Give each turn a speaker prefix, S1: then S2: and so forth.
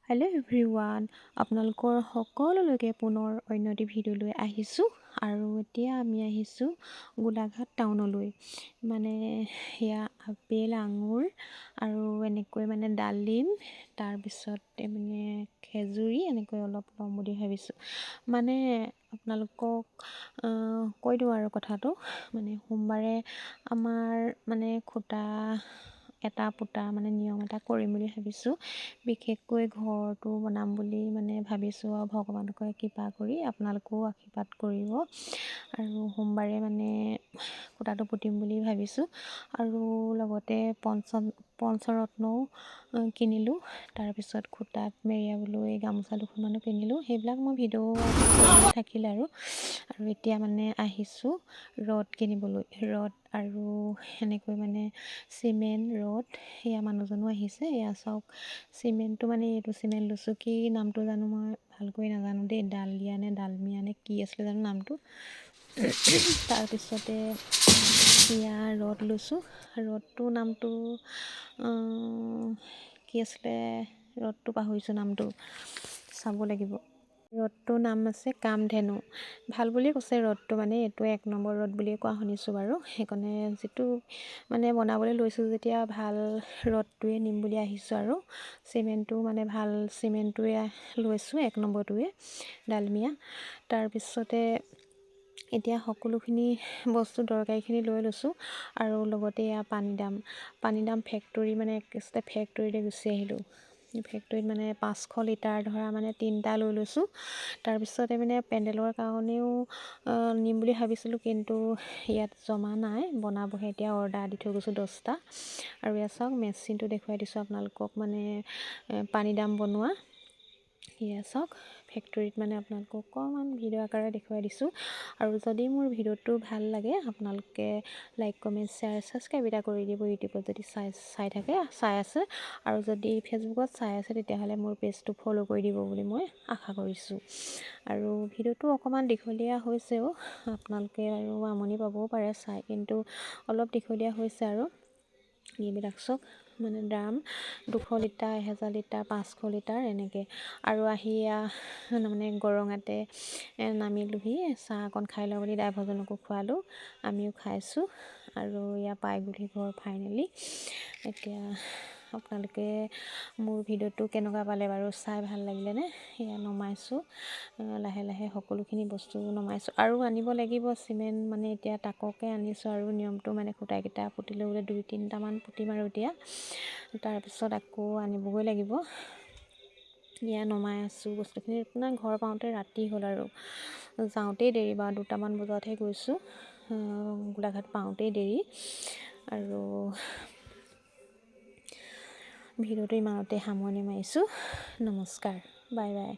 S1: Hello' everyone, আপোনালোকৰ সকলোলৈকে পুনৰ অন্য এটি ভিডিঅ' লৈ আহিছোঁ। আৰু এতিয়া আমি আহিছোঁ গোলাঘাট টাউনলৈ। মানে সেয়া আপেল, আঙুৰ আৰু এনেকৈ মানে ডালিম, তাৰপিছত মানে খেজুৰি এনেকৈ অলপ ল'ম বুলি ভাবিছোঁ। মানে আপোনালোকক কৈ দিওঁ আৰু কথাটো, মানে সোমবাৰে আমাৰ মানে খুঁটা এটা পুতা মানে নিয়ম এটা কৰিম বুলি ভাবিছোঁ। বিশেষকৈ ঘৰটো বনাম বুলি মানে ভাবিছোঁ আৰু ভগৱানকে কৃপা কৰি আপোনালোকেও আশীৰ্বাদ কৰিব। আৰু সোমবাৰে মানে খুঁটাটো পুতিম বুলি ভাবিছোঁ। আৰু লগতে পঞ্চৰত্নও কিনিলোঁ। তাৰপিছত খুঁটাত মেৰিয়াবলৈ গামোচা দুখনমানো কিনিলোঁ। সেইবিলাক মই ভিডিঅ' থাকিলে আৰু এতিয়া মানে আহিছোঁ ৰদ কিনিবলৈ। ৰদ আৰু সেনেকৈ মানে চিমেণ্ট, ৰদ, সেয়া মানুহজনো আহিছে। এয়া চাওক, চিমেণ্টটো মানে এইটো চিমেণ্ট লৈছোঁ, কি নামটো জানো মই ভালকৈ নাজানো দেই, ডালিয়া নে ডালমিয়া নে কি আছিলে জানো নামটো। তাৰপিছতে এয়া ৰদ লৈছোঁ। ৰদটোৰ নামটো কি আছিলে, ৰদটো পাহৰিছোঁ, নামটো চাব লাগিব। ৰদটোৰ নাম আছে কামধেনু। ভাল বুলিয়ে কৈছে ৰদটো, মানে এইটো 1 নম্বৰ ৰদ বুলিয়ে কোৱা শুনিছোঁ বাৰু। সেইকাৰণে যিটো মানে বনাবলৈ লৈছোঁ যেতিয়া ভাল ৰদটোৱে নিম বুলি আহিছোঁ। আৰু চিমেণ্টটো মানে ভাল চিমেণ্টটোৱে লৈছোঁ, 1 নম্বৰটোৱে ডালমিয়া। তাৰপিছতে এতিয়া সকলোখিনি বস্তু দৰকাৰীখিনি লৈ লৈছোঁ। আৰু লগতে এয়া পানীদাম ফেক্টৰী, মানে ফেক্টৰীলৈ গুচি আহিলোঁ। ফেক্টৰীত মানে 500 লিটাৰ ধৰা মানে 3টা লৈ লৈছোঁ। তাৰপিছতে মানে পেণ্ডেলৰ কাৰণেও নিম বুলি ভাবিছিলোঁ, কিন্তু ইয়াত জমা নাই, বনাবহে এতিয়া। অৰ্ডাৰ দি থৈ গৈছোঁ 10টা। আৰু এয়া চাওক, মেচিনটো দেখুৱাই দিছোঁ আপোনালোকক, মানে পানীদাম বনোৱা। এয়া চাওক, ফেক্টৰীত মানে আপোনালোকক অকণমান ভিডিঅ' আকাৰে দেখুৱাই দিছোঁ। আৰু যদি মোৰ ভিডিঅ'টো ভাল লাগে আপোনালোকে লাইক, কমেণ্ট, শ্বেয়াৰ, ছাবস্ক্ৰাইব এটা কৰি দিব। ইউটিউবত যদি চাই আছে, আৰু যদি ফেচবুকত চাই আছে তেতিয়াহ'লে মোৰ পেজটো ফ'ল' কৰি দিব বুলি মই আশা কৰিছোঁ। আৰু ভিডিঅ'টো অকণমান দীঘলীয়া হৈছেও, আপোনালোকে আৰু আমনি পাবও পাৰে চাই, কিন্তু অলপ দীঘলীয়া হৈছে। আৰু এইবিলাক চাওক, মানে দাম 200 লিটাৰ, 1000 লিটাৰ, 500 লিটাৰ এনেকৈ। আৰু আহি মানে গৰঙাতে নামিলোহি, চাহ অকণ খাই লওঁ বুলি ড্ৰাইভাৰজনকো খোৱালোঁ, আমিও খাইছোঁ। আৰু পাই গ'লহি ঘৰ ফাইনেলি। এতিয়া আপোনালোকে মোৰ ভিডিঅ'টো কেনেকুৱা পালে বাৰু, চাই ভাল লাগিলেনে? সেয়া নমাইছোঁ, লাহে লাহে সকলোখিনি বস্তু নমাইছোঁ। আৰু আনিব লাগিব চিমেণ্ট, মানে এতিয়া তাককে আনিছোঁ। আৰু নিয়মটো মানে খুঁটাকেইটা পুতিলৈ বোলে 2-3টামান পুতিম আৰু এতিয়া। তাৰপিছত আকৌ আনিবগৈ লাগিব। নমাই আছোঁ বস্তুখিনি। আপোনাৰ ঘৰ পাওঁতে ৰাতি হ'ল, আৰু যাওঁতেই দেৰি, বাৰু 2টামান বজাতহে গৈছোঁ। গোলাঘাট পাওঁতেই দেৰি। আৰু ভিডিঅ'টো ইমানতে সামৰণি মাৰিছোঁ। নমস্কাৰ, বাই বাই।